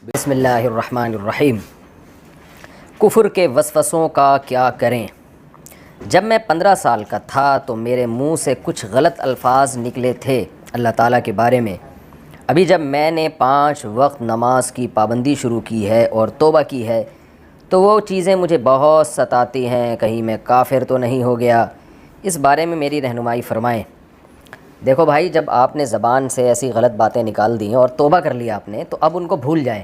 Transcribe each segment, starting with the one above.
بسم اللہ الرحمن الرحیم۔ کفر کے وسوسوں کا کیا کریں؟ جب میں 15 سال کا تھا تو میرے منہ سے کچھ غلط الفاظ نکلے تھے اللہ تعالیٰ کے بارے میں۔ ابھی جب میں نے 5 وقت نماز کی پابندی شروع کی ہے اور توبہ کی ہے تو وہ چیزیں مجھے بہت ستاتی ہیں، کہیں میں کافر تو نہیں ہو گیا؟ اس بارے میں میری رہنمائی فرمائیں۔ دیکھو بھائی، جب آپ نے زبان سے ایسی غلط باتیں نکال دی ہیں اور توبہ کر لیا آپ نے، تو اب ان کو بھول جائیں۔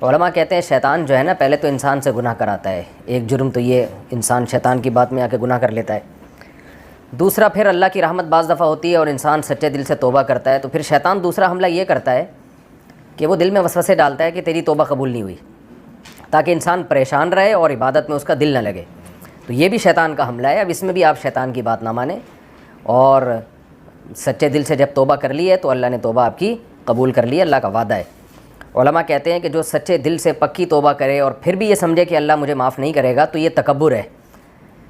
علماء کہتے ہیں شیطان جو ہے نا، پہلے تو انسان سے گناہ کراتا ہے۔ ایک جرم تو یہ انسان شیطان کی بات میں آ کے گناہ کر لیتا ہے، دوسرا پھر اللہ کی رحمت بعض دفعہ ہوتی ہے اور انسان سچے دل سے توبہ کرتا ہے، تو پھر شیطان دوسرا حملہ یہ کرتا ہے کہ وہ دل میں وسوسے ڈالتا ہے کہ تیری توبہ قبول نہیں ہوئی، تاکہ انسان پریشان رہے اور عبادت میں اس کا دل نہ لگے۔ تو یہ بھی شیطان کا حملہ ہے۔ اب اس میں بھی آپ شیطان کی بات نہ مانیں اور سچے دل سے جب توبہ کر لی ہے تو اللہ نے توبہ آپ کی قبول کر لی ہے، اللہ کا وعدہ ہے۔ علماء کہتے ہیں کہ جو سچے دل سے پکی توبہ کرے اور پھر بھی یہ سمجھے کہ اللہ مجھے معاف نہیں کرے گا تو یہ تکبر ہے،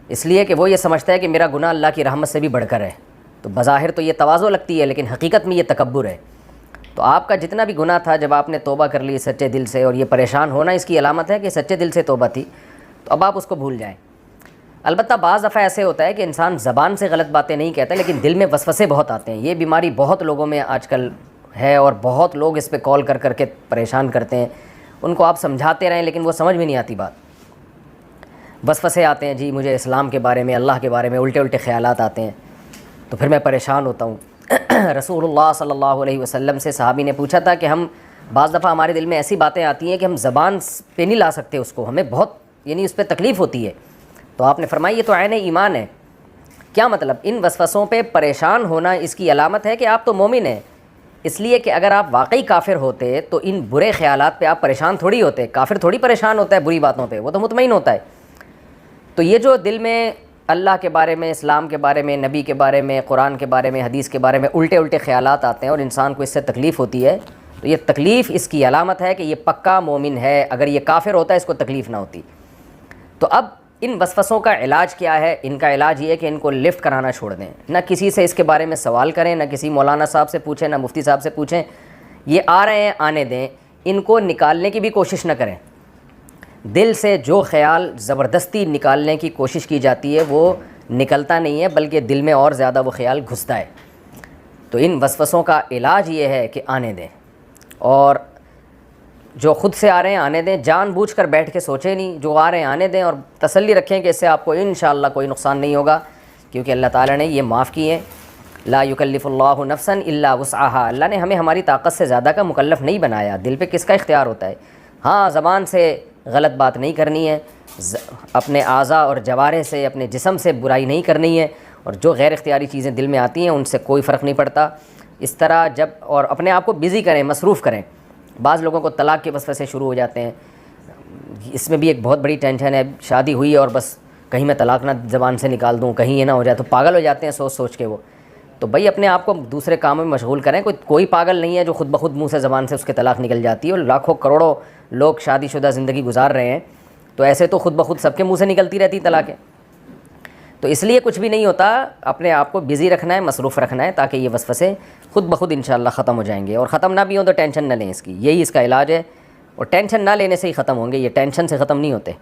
اس لیے کہ وہ یہ سمجھتا ہے کہ میرا گناہ اللہ کی رحمت سے بھی بڑھ کر ہے۔ تو بظاہر تو یہ تواضع لگتی ہے، لیکن حقیقت میں یہ تکبر ہے۔ تو آپ کا جتنا بھی گناہ تھا، جب آپ نے توبہ کر لی سچے دل سے، اور یہ پریشان ہونا اس کی علامت ہے کہ سچے دل سے توبہ تھی، تو اب آپ اس کو بھول جائیں۔ البتہ بعض دفعہ ایسے ہوتا ہے کہ انسان زبان سے غلط باتیں نہیں کہتا، لیکن دل میں وسوسے بہت آتے ہیں۔ یہ بیماری بہت لوگوں میں آج کل ہے اور بہت لوگ اس پہ کال کر کر کے پریشان کرتے ہیں۔ ان کو آپ سمجھاتے رہیں لیکن وہ سمجھ میں نہیں آتی بات۔ وسوسے آتے ہیں، جی مجھے اسلام کے بارے میں، اللہ کے بارے میں الٹے الٹے خیالات آتے ہیں، تو پھر میں پریشان ہوتا ہوں۔ رسول اللہ صلی اللہ علیہ وسلم سے صحابی نے پوچھا تھا کہ ہم بعض دفعہ ہمارے دل میں ایسی باتیں آتی ہیں کہ ہم زبان پہ نہیں لا سکتے اس کو، ہمیں بہت اس پہ تکلیف ہوتی ہے۔ تو آپ نے فرمایا یہ تو عین ایمان ہے۔ کیا مطلب؟ ان وسوسوں پہ پریشان ہونا اس کی علامت ہے کہ آپ تو مومن ہیں، اس لیے کہ اگر آپ واقعی کافر ہوتے تو ان برے خیالات پہ آپ پریشان تھوڑی ہوتے۔ کافر تھوڑی پریشان ہوتا ہے بری باتوں پہ، وہ تو مطمئن ہوتا ہے۔ تو یہ جو دل میں اللہ کے بارے میں، اسلام کے بارے میں، نبی کے بارے میں، قرآن کے بارے میں، حدیث کے بارے میں الٹے الٹے خیالات آتے ہیں اور انسان کو اس سے تکلیف ہوتی ہے، تو یہ تکلیف اس کی علامت ہے کہ یہ پکا مومن ہے۔ اگر یہ کافر ہوتا ہے اس کو تکلیف نہ ہوتی۔ تو اب ان وسوسوں کا علاج کیا ہے؟ ان کا علاج یہ ہے کہ ان کو لفٹ کرانا چھوڑ دیں، نہ کسی سے اس کے بارے میں سوال کریں، نہ کسی مولانا صاحب سے پوچھیں، نہ مفتی صاحب سے پوچھیں۔ یہ آ رہے ہیں، آنے دیں، ان کو نکالنے کی بھی کوشش نہ کریں۔ دل سے جو خیال زبردستی نکالنے کی کوشش کی جاتی ہے وہ نکلتا نہیں ہے، بلکہ دل میں اور زیادہ وہ خیال گھستا ہے۔ تو ان وسوسوں کا علاج یہ ہے کہ آنے دیں، اور جو خود سے آ رہے ہیں آنے دیں، جان بوجھ کر بیٹھ کے سوچیں نہیں، جو آ رہے ہیں آنے دیں، اور تسلی رکھیں کہ اس سے آپ کو انشاءاللہ کوئی نقصان نہیں ہوگا، کیونکہ اللہ تعالیٰ نے یہ معاف کیے ہیں۔ لا یکلف اللہ نفسا الا وسعها، اللہ نے ہمیں ہماری طاقت سے زیادہ کا مکلف نہیں بنایا۔ دل پہ کس کا اختیار ہوتا ہے؟ ہاں، زبان سے غلط بات نہیں کرنی ہے، اپنے اعضاء اور جوارح سے، اپنے جسم سے برائی نہیں کرنی ہے، اور جو غیر اختیاری چیزیں دل میں آتی ہیں ان سے کوئی فرق نہیں پڑتا۔ اس طرح جب اور اپنے آپ کو بزی کریں، مصروف کریں۔ بعض لوگوں کو طلاق کے وسوسے شروع ہو جاتے ہیں، اس میں بھی ایک بہت بڑی ٹینشن ہے۔ شادی ہوئی ہے اور بس کہیں میں طلاق نہ زبان سے نکال دوں، کہیں یہ نہ ہو جائے، تو پاگل ہو جاتے ہیں سوچ سوچ کے وہ۔ تو بھائی اپنے آپ کو دوسرے کاموں میں مشغول کریں۔ کوئی پاگل نہیں ہے جو خود بخود منہ سے زبان سے اس کے طلاق نکل جاتی ہے، اور لاکھوں کروڑوں لوگ شادی شدہ زندگی گزار رہے ہیں، تو ایسے تو خود بخود سب کے منہ سے نکلتی رہتی طلاقیں۔ تو اس لیے کچھ بھی نہیں ہوتا، اپنے آپ کو بزی رکھنا ہے، مصروف رکھنا ہے، تاکہ یہ وسوسے خود بخود انشاءاللہ ختم ہو جائیں گے۔ اور ختم نہ بھی ہوں تو ٹینشن نہ لیں اس کی، یہی اس کا علاج ہے، اور ٹینشن نہ لینے سے ہی ختم ہوں گے، یہ ٹینشن سے ختم نہیں ہوتے۔